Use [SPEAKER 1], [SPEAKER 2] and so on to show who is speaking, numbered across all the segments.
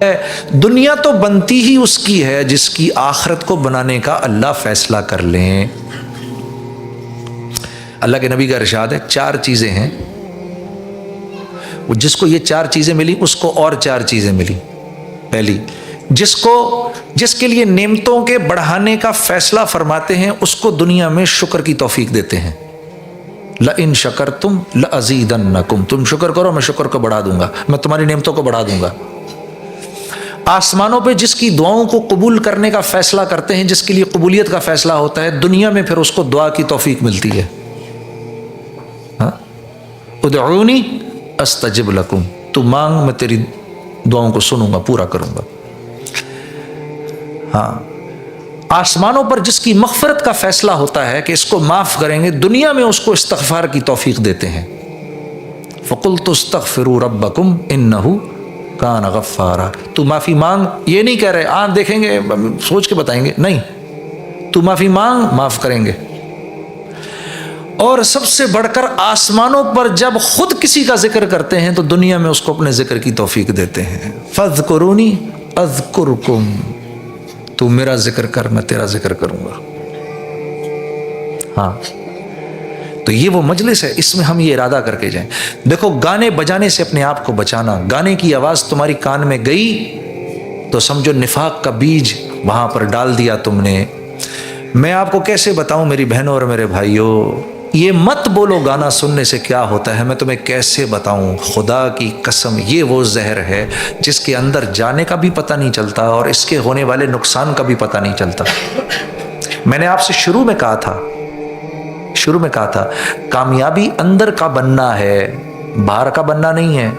[SPEAKER 1] دنیا تو بنتی ہی اس کی ہے جس کی آخرت کو بنانے کا اللہ فیصلہ کر لیں۔ اللہ کے نبی کا ارشاد ہے 4 چیزیں ہیں، جس کو یہ 4 چیزیں ملی اس کو اور 4 چیزیں ملی۔ پہلی، جس کے لیے نعمتوں کے بڑھانے کا فیصلہ فرماتے ہیں اس کو دنیا میں شکر کی توفیق دیتے ہیں۔ لَإِن شَكَرْتُمْ لَأَزِيدَنَّكُمْ، تم شکر کرو میں شکر کو بڑھا دوں گا، میں تمہاری نعمتوں کو بڑھا دوں گا۔ آسمانوں پہ جس کی دعاؤں کو قبول کرنے کا فیصلہ کرتے ہیں، جس کے لیے قبولیت کا فیصلہ ہوتا ہے، دنیا میں پھر اس کو دعا کی توفیق ملتی ہے۔ ادعونی استجب لکم، تو مانگ میں تیری دعاؤں کو سنوں گا، پورا کروں گا۔ ہاں، آسمانوں پر جس کی مغفرت کا فیصلہ ہوتا ہے کہ اس کو معاف کریں گے، دنیا میں اس کو استغفار کی توفیق دیتے ہیں۔ فَقُلْتُ اسْتَغْفِرُوا رَبَّكُمْ إِنَّهُ کان غفارا، تو معافی مانگ، یہ نہیں کہہ رہے دیکھیں گے سوچ کے بتائیں گے، نہیں، تو معافی مانگ معاف کریں گے۔ اور سب سے بڑھ کر آسمانوں پر جب خود کسی کا ذکر کرتے ہیں تو دنیا میں اس کو اپنے ذکر کی توفیق دیتے ہیں۔ فَاذْكُرُونِي أَذْكُرْكُمْ، تو میرا ذکر کر میں تیرا ذکر کروں گا۔ ہاں، تو یہ وہ مجلس ہے، اس میں ہم یہ ارادہ کر کے جائیں۔ دیکھو، گانے بجانے سے اپنے آپ کو بچانا، گانے کی آواز تمہاری کان میں گئی تو سمجھو نفاق کا بیج وہاں پر ڈال دیا تم نے۔ میں آپ کو کیسے بتاؤں میری بہنوں اور میرے بھائیوں، یہ مت بولو گانا سننے سے کیا ہوتا ہے، میں تمہیں کیسے بتاؤں، خدا کی قسم یہ وہ زہر ہے جس کے اندر جانے کا بھی پتہ نہیں چلتا اور اس کے ہونے والے نقصان کا بھی پتہ نہیں چلتا۔ میں نے آپ سے شروع میں کہا تھا کامیابی اندر کا بننا ہے، باہر کا بننا نہیں ہے۔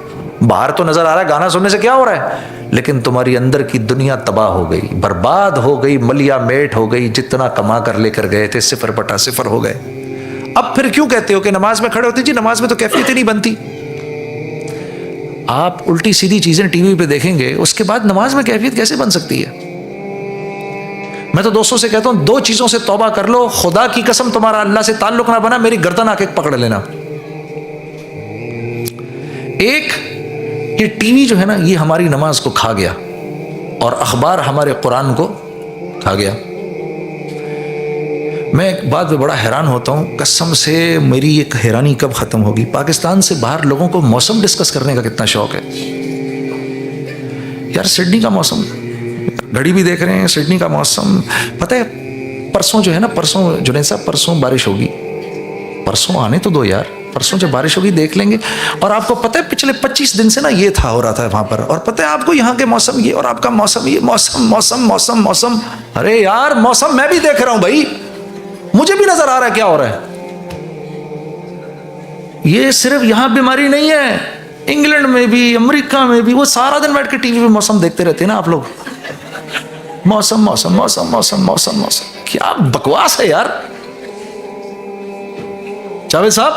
[SPEAKER 1] باہر تو نظر آ رہا ہے گانا سننے سے کیا ہو رہا ہے، لیکن تمہاری اندر کی دنیا تباہ ہو گئی، برباد ہو گئی، ملیا میٹ ہو گئی، جتنا کما کر لے کر گئے تھے 0/0 ہو گئے۔ اب پھر کیوں کہتے ہو کہ نماز میں کھڑے ہوتے؟ جی نماز میں تو کیفیت ہی نہیں بنتی۔ آپ الٹی سیدھی چیزیں ٹی وی پہ دیکھیں گے، اس کے بعد نماز میں کیفیت کیسے بن سکتی ہے؟ میں تو دوستوں سے کہتا ہوں 2 چیزوں سے توبہ کر لو، خدا کی قسم تمہارا اللہ سے تعلق نہ بنا، میری گردن آ کے پکڑ لینا۔ ایک، یہ ٹی وی جو ہے نا یہ ہماری نماز کو کھا گیا، اور اخبار ہمارے قرآن کو کھا گیا۔ میں ایک بات پہ بڑا حیران ہوتا ہوں، قسم سے میری ایک حیرانی کب ختم ہوگی۔ پاکستان سے باہر لوگوں کو موسم ڈسکس کرنے کا کتنا شوق ہے یار۔ سڈنی کا موسم، گھڑی بھی دیکھ رہے ہیں، سڈنی کا موسم، پتہ ہے پرسوں جو ہے نا، پرسوں جنید صاحب پرسوں بارش ہوگی، پرسوں آنے تو دو یار، پرسوں جب بارش ہوگی دیکھ لیں گے۔ اور آپ کو پتہ ہے پچھلے 25 دن سے نا یہ تھا ہو رہا تھا وہاں پر، اور پتہ ہے آپ کو یہاں کے موسم یہ اور آپ کا موسم یہ، موسم۔ ارے یار موسم میں بھی دیکھ رہا ہوں بھائی، مجھے بھی نظر آ رہا ہے کیا ہو رہا ہے۔ یہ صرف یہاں بیماری نہیں ہے، انگلینڈ میں بھی، امریکہ میں بھی، وہ سارا دن بیٹھ کے ٹی وی پہ موسم دیکھتے رہتے ہیں نا آپ لوگ، موسم۔ کیا بکواس ہے یار جاوید صاحب۔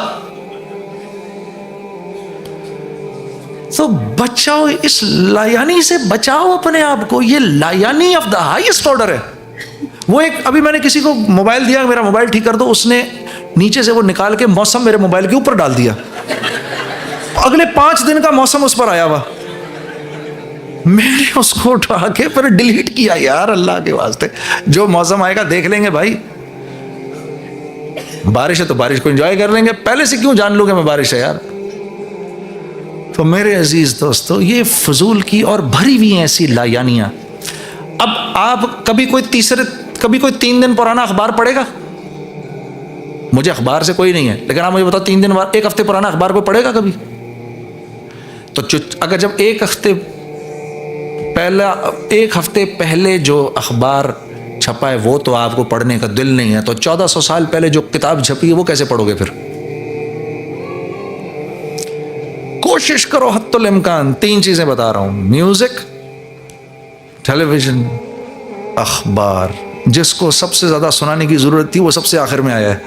[SPEAKER 1] تو بچاؤ، اس لایانی سے بچاؤ اپنے آپ کو، یہ لایانی آف دا ہائیسٹ آرڈر ہے۔ وہ ایک ابھی میں نے کسی کو موبائل دیا، میرا موبائل ٹھیک کر دو، اس نے نیچے سے وہ نکال کے موسم میرے موبائل کے اوپر ڈال دیا، اگلے 5 دن کا موسم اس پر آیا ہوا۔ میں نے اس کو اٹھا کے پھر ڈیلیٹ کیا، یار اللہ کے واسطے جو موسم آئے گا دیکھ لیں گے بھائی، بارش ہے تو بارش کو انجوائے کر لیں گے، پہلے سے کیوں جان لوں گے میں بارش ہے یار۔ تو میرے عزیز دوستو، یہ فضول کی اور بھری ہوئی ہیں ایسی لایانیاں۔ اب آپ کبھی کوئی 3 دن پرانا اخبار پڑھے گا؟ مجھے اخبار سے کوئی نہیں ہے، لیکن آپ مجھے بتاؤ 3 دن بعد 1 ہفتے پرانا اخبار کوئی پڑھے گا کبھی؟ تو اگر جب 1 ہفتے پہلے جو اخبار چھپا ہے وہ تو آپ کو پڑھنے کا دل نہیں ہے، تو 1400 سال پہلے جو کتاب چھپی ہے وہ کیسے پڑھو گے پھر؟ کوشش کرو حتی الامکان، 3 چیزیں بتا رہا ہوں، میوزک، ٹیلی ویژن، اخبار۔ جس کو سب سے زیادہ سنانے کی ضرورت تھی وہ سب سے آخر میں آیا ہے،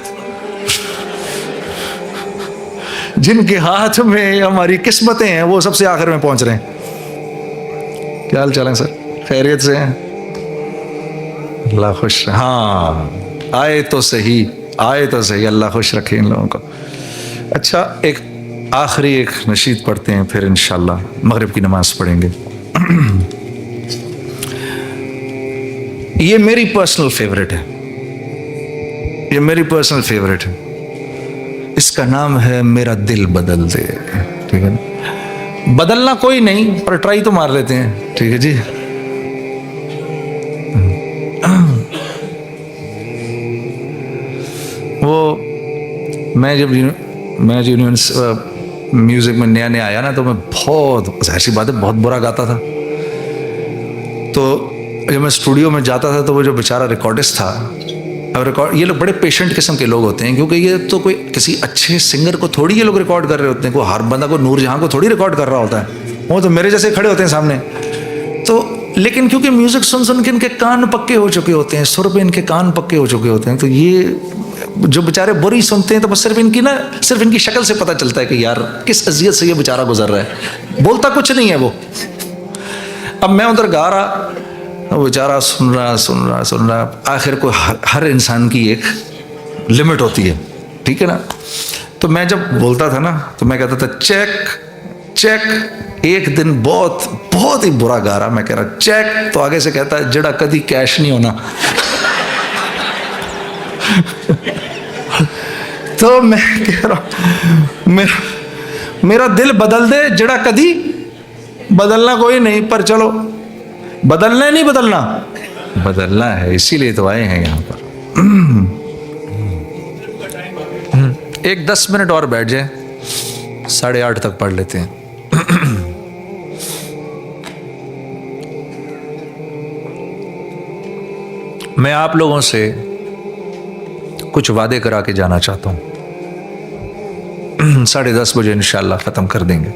[SPEAKER 1] جن کے ہاتھ میں ہماری قسمتیں ہیں وہ سب سے آخر میں پہنچ رہے ہیں۔ کیا حال چال ہے سر؟ خیریت سے ہیں؟ اللہ خوش، ہاں آئے تو صحیح، اللہ خوش رکھے ان لوگوں کو۔ اچھا، ایک آخری ایک نشید پڑھتے ہیں، پھر انشاءاللہ مغرب کی نماز پڑھیں گے۔ یہ میری پرسنل فیوریٹ ہے، یہ میری پرسنل فیوریٹ ہے، اس کا نام ہے میرا دل بدل دے، ٹھیک ہے نا؟ بدلنا کوئی نہیں پر ٹرائی تو مار لیتے ہیں، ٹھیک ہے جی۔ وہ میں جب میوزک میں نیا آیا نا تو میں بہت، ظاہر سی بات ہے، بہت برا گاتا تھا۔ تو جب میں اسٹوڈیو میں جاتا تھا تو وہ جو بیچارہ ریکارڈسٹ تھا، یہ لوگ بڑے پیشنٹ قسم کے لوگ ہوتے ہیں، کیونکہ یہ تو کوئی کسی اچھے سنگر کو تھوڑی یہ لوگ ریکارڈ کر رہے ہوتے ہیں، کوئی ہر بندہ کو نور جہاں کو تھوڑی ریکارڈ کر رہا ہوتا ہے، وہ تو میرے جیسے کھڑے ہوتے ہیں سامنے۔ تو لیکن کیونکہ میوزک سن کے ان کے کان پکے ہو چکے ہوتے ہیں، سر پہ ان کے کان پکے ہو چکے ہوتے ہیں، تو یہ جو بیچارے بری سنتے ہیں تو بس صرف ان کی شکل سے پتہ چلتا ہے کہ یار کس اذیت سے یہ بیچارہ گزر رہا ہے، بولتا کچھ نہیں ہے وہ۔ اب میں ادھر گا رہا، وہ بیچارہ سن رہا، آخر کو ہر انسان کی ایک لمٹ ہوتی ہے، ٹھیک ہے نا؟ تو میں جب بولتا تھا نا تو میں کہتا تھا چیک۔ ایک دن بہت ہی برا گا رہا، میں کہہ رہا چیک، تو آگے سے کہتا ہے جڑا کدی کیش نہیں ہونا۔ تو میں کہہ رہا میرا دل بدل دے، جڑا کدی بدلنا کوئی نہیں، پر چلو بدلنا ہے، نہیں بدلنا ہے، اسی لیے تو آئے ہیں یہاں پر۔ ایک 10 منٹ اور بیٹھ جائیں، 8:30 تک پڑھ لیتے ہیں۔ میں آپ لوگوں سے کچھ وعدے کرا کے جانا چاہتا ہوں، 10:30 بجے انشاءاللہ ختم کر دیں گے۔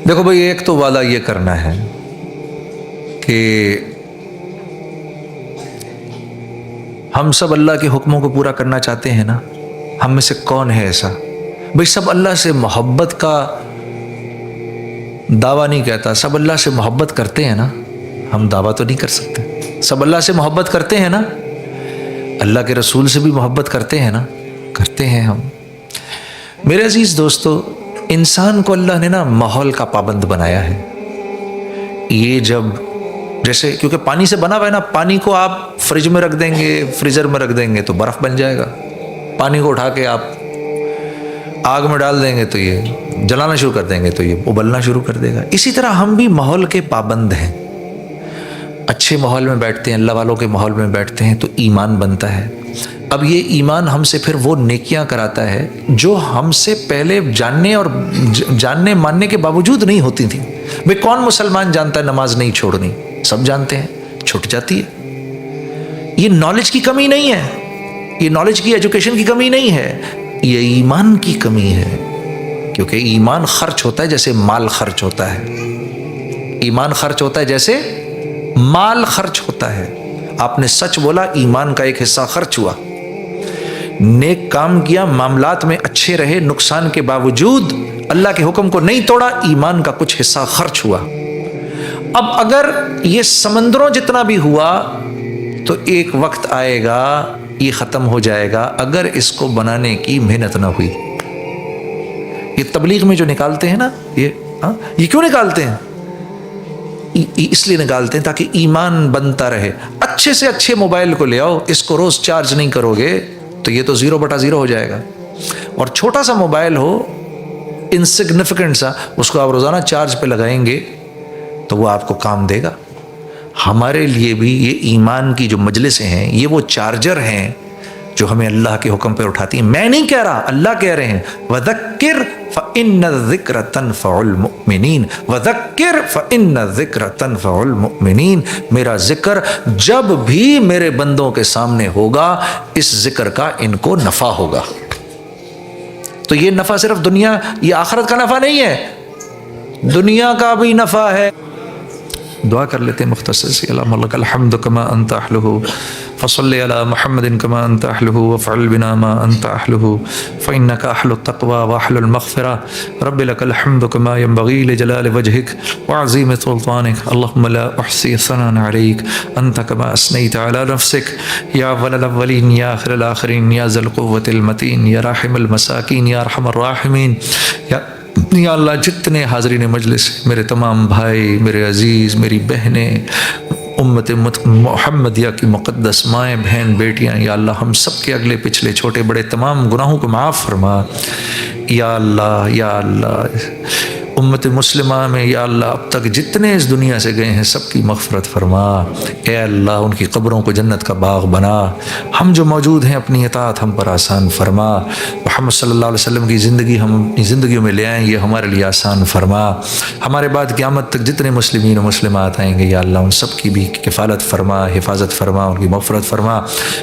[SPEAKER 1] دیکھو بھائی، ایک تو وعدہ یہ کرنا ہے کہ ہم سب اللہ کے حکموں کو پورا کرنا چاہتے ہیں نا؟ ہم میں سے کون ہے ایسا؟ بھائی سب اللہ سے محبت کا دعویٰ نہیں کہتا، سب اللہ سے محبت کرتے ہیں نا؟ ہم دعویٰ تو نہیں کر سکتے۔ سب اللہ سے محبت کرتے ہیں نا؟ اللہ کے رسول سے بھی محبت کرتے ہیں نا؟ کرتے ہیں ہم۔ میرے عزیز دوستو، انسان کو اللہ نے نا ماحول کا پابند بنایا ہے۔ یہ جب جیسے کیونکہ پانی سے بنا ہوا ہے نا، پانی کو آپ فریج میں رکھ دیں گے، فریزر میں رکھ دیں گے تو برف بن جائے گا، پانی کو اٹھا کے آپ آگ میں ڈال دیں گے تو یہ جلانا شروع کر دیں گے تو یہ ابلنا شروع کر دے گا۔ اسی طرح ہم بھی ماحول کے پابند ہیں، اچھے ماحول میں بیٹھتے ہیں، اللہ والوں کے ماحول میں بیٹھتے ہیں تو ایمان بنتا ہے۔ اب یہ ایمان ہم سے پھر وہ نیکیاں کراتا ہے جو ہم سے پہلے جاننے ماننے کے باوجود نہیں ہوتی تھیں۔ بھئی کون مسلمان جانتا ہے نماز نہیں چھوڑنی؟ سب جانتے ہیں، چھٹ جاتی ہے۔ یہ نالج کی کمی نہیں ہے، یہ نالج کی ایجوکیشن کی کمی نہیں ہے، یہ ایمان کی کمی ہے، کیونکہ ایمان خرچ ہوتا ہے جیسے مال خرچ ہوتا ہے۔ ایمان خرچ ہوتا ہے جیسے مال خرچ ہوتا ہے۔ آپ نے سچ بولا، ایمان کا ایک حصہ خرچ ہوا، نیک کام کیا، معاملات میں اچھے رہے، نقصان کے باوجود اللہ کے حکم کو نہیں توڑا، ایمان کا کچھ حصہ خرچ ہوا۔ اب اگر یہ سمندروں جتنا بھی ہوا تو ایک وقت آئے گا یہ ختم ہو جائے گا اگر اس کو بنانے کی محنت نہ ہوئی۔ یہ تبلیغ میں جو نکالتے ہیں نا، یہ کیوں نکالتے ہیں؟ اس لیے نکالتے ہیں تاکہ ایمان بنتا رہے۔ اچھے سے اچھے موبائل کو لے آؤ، اس کو روز چارج نہیں کرو گے تو یہ تو 0/0 ہو جائے گا، اور چھوٹا سا موبائل ہو انسگنیفیکنٹ سا، اس کو آپ روزانہ چارج پہ لگائیں گے تو وہ آپ کو کام دے گا۔ ہمارے لیے بھی یہ ایمان کی جو مجلسیں ہیں یہ وہ چارجر ہیں جو ہمیں اللہ کے حکم پہ اٹھاتی ہیں۔ میں نہیں کہہ رہا، اللہ کہہ رہے ہیں، وَذَكِّرْ فَإِنَّ الذِّكْرَ تَنفَعُ الْمُؤْمِنِينَ، وَذَكِّرْ فَإِنَّ الذِّكْرَ تَنفَعُ الْمُؤْمِنِينَ۔ میرا ذکر جب بھی میرے بندوں کے سامنے ہوگا، اس ذکر کا ان کو نفع ہوگا۔ تو یہ نفع صرف دنیا، یہ آخرت کا نفع نہیں ہے، دنیا کا بھی نفع ہے۔ دعا کر لیتے ہیں مختصر سی۔ اللہم لک الحمد کما انت اہلہ، فصلی علی محمد کما انت اہلہ، وفعل بنا ما انت اہلہ، فانک اہل التقوی واہل المغفرہ۔ رب لک الحمد کما ینبغی لجلال وجہک وعظیم سلطانک، اللہم لا احصی ثناء علیک انت کما اثنیت علی نفسک، یا اول الاولین یا آخر الآخرین، یا ذی القوة المتین، یا راحم المساکین، یا ارحم الراحمین۔ یا اللہ، جتنے حاضرین مجلس، میرے تمام بھائی، میرے عزیز، میری بہنیں، امت محمدیہ کی مقدس مائیں بہن بیٹیاں یا اللہ ہم سب کے اگلے پچھلے چھوٹے بڑے تمام گناہوں کو معاف فرما یا اللہ یا اللہ۔ امت مسلمہ میں یا اللہ اب تک جتنے اس دنیا سے گئے ہیں سب کی مغفرت فرما، اے اللہ ان کی قبروں کو جنت کا باغ بنا، ہم جو موجود ہیں اپنی اطاعت ہم پر آسان فرما، محمد صلی اللہ علیہ وسلم کی زندگی ہم اپنی زندگیوں میں لے آئیں یہ ہمارے لیے آسان فرما، ہمارے بعد قیامت تک جتنے مسلمین و مسلمات آئیں گے یا اللہ ان سب کی بھی کفالت فرما، حفاظت فرما، ان کی مغفرت فرما،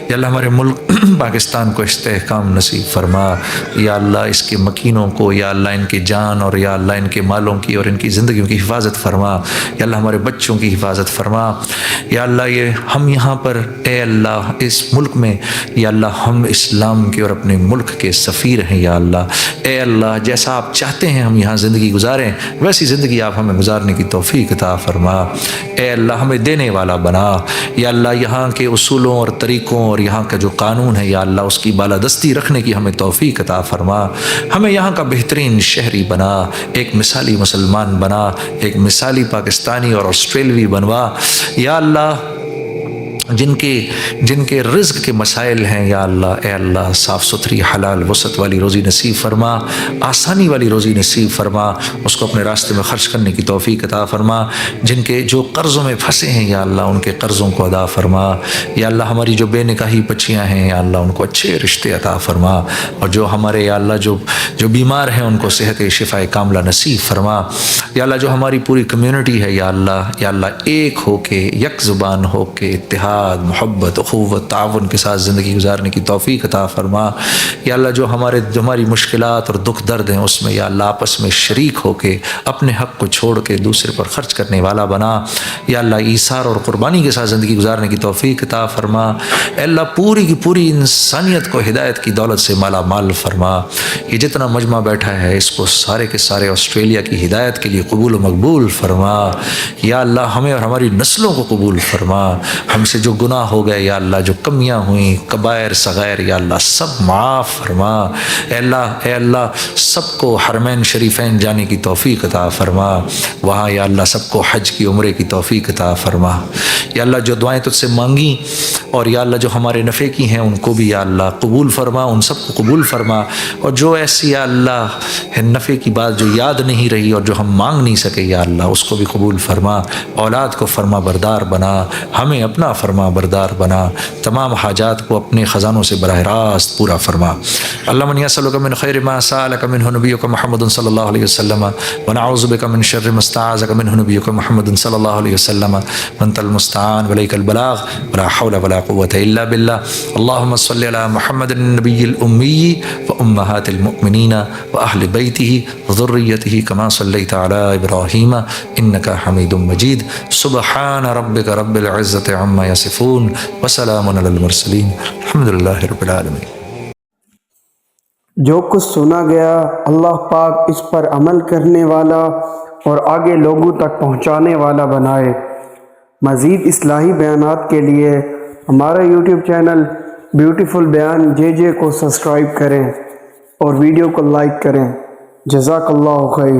[SPEAKER 1] یا اللہ ہمارے ملک پاکستان کو استحکام نصیب فرما، یا اللہ اس کے مکینوں کو یا اللہ ان کی جان اور یا اللہ ان کے مالوں کی اور ان کی زندگیوں کی حفاظت فرما، یا اللہ ہمارے بچوں کی حفاظت فرما، یا اللہ یہ ہم یہاں پر اے اللہ اس ملک میں یا اللہ ہم اسلام کے اور اپنے ملک کے سفیر ہیں یا اللہ، اے اللہ جیسا آپ چاہتے ہیں ہم یہاں زندگی گزاریں ویسی زندگی آپ ہمیں گزارنے کی توفیق عطا فرما، اے اللہ ہمیں دینے والا بنا، یا اللہ یہاں کے اصولوں اور طریقوں اور یہاں کا جو قانون ہے یا اللہ اس کی بالادستی رکھنے کی ہمیں توفیق عطا فرما، ہمیں یہاں کا بہترین شہری بنا، ایک مثالی مسلمان بنا، ایک مثالی پاکستانی اور آسٹریلوی بنوا، یا اللہ جن کے رزق کے مسائل ہیں یا اللہ اے اللہ صاف ستھری حلال وسعت والی روزی نصیب فرما، آسانی والی روزی نصیب فرما، اس کو اپنے راستے میں خرچ کرنے کی توفیق عطا فرما، جن کے جو قرضوں میں پھنسے ہیں یا اللہ ان کے قرضوں کو ادا فرما، یا اللہ ہماری جو بے نکاحی بچیاں ہیں یا اللہ ان کو اچھے رشتے عطا فرما، اور جو ہمارے یا اللہ جو بیمار ہیں ان کو صحت شفا کاملہ نصیب فرما، یا اللہ جو ہماری پوری کمیونٹی ہے یا اللہ ایک ہو کے یک زبان ہو کے اتحاد محبت اخوت تعاون کے ساتھ زندگی گزارنے کی توفیق عطا فرما، یا اللہ جو ہماری مشکلات اور دکھ درد ہیں اس میں یا اللہ آپس میں شریک ہو کے اپنے حق کو چھوڑ کے دوسرے پر خرچ کرنے والا بنا، یا اللہ ایثار اور قربانی کے ساتھ زندگی گزارنے کی توفیق عطا فرما، اے اللہ پوری کی پوری انسانیت کو ہدایت کی دولت سے مالا مال فرما، یہ جتنا مجمع بیٹھا ہے اس کو سارے کے سارے آسٹریلیا کی ہدایت کے لیے قبول و مقبول فرما، یا اللہ ہمیں اور ہماری نسلوں کو قبول فرما، ہم سے جو گناہ ہو گئے یا اللہ جو کمیاں ہوئیں کبائر صغائر یا اللہ سب معاف فرما، اے اللہ سب کو حرمین شریفین جانے کی توفیق عطا فرما، وہاں یا اللہ سب کو حج کی عمرے کی توفیق عطا فرما، یا اللہ جو دعائیں تجھ سے مانگی اور یا اللہ جو ہمارے نفع کی ہیں ان کو بھی یا اللہ قبول فرما، ان سب کو قبول فرما، اور جو ایسی یا اللہ نفع کی بات جو یاد نہیں رہی اور جو ہم مانگ نہیں سکے یا اللہ اس کو بھی قبول فرما، اولاد کو فرما بردار بنا، ہمیں اپنا فرما بردار بنا، تمام حاجات کو اپنے خزانوں سے براہ راست پورا فرما۔ اللہم انی اسألک من خیر ما سألک منہ نبیک محمد صلی اللہ علیہ وسلم ونعوذ بک من شر ما استعاذک منہ نبیک محمد صلی اللہ علیہ وسلم وانت المستعان ولیک البلاغ ولا حول ولا قوة الا باللہ۔ اللہم صلی علی محمد النبی الامی وامہات المؤمنین واہل بیتہ وذریتہ کما صلیت علی ابراہیم انک حمید مجید۔ سبحان ربک رب العزة عما یصفون وسلام علی المرسلین الحمد للہ رب العالمین۔
[SPEAKER 2] جو کچھ سنا گیا اللہ پاک اس پر عمل کرنے والا اور آگے لوگوں تک پہنچانے والا بنائے۔ مزید اصلاحی بیانات کے لیے ہمارا یوٹیوب چینل بیوٹیفل بیان جے کو سبسکرائب کریں اور ویڈیو کو لائک کریں۔ جزاک اللہ خیر۔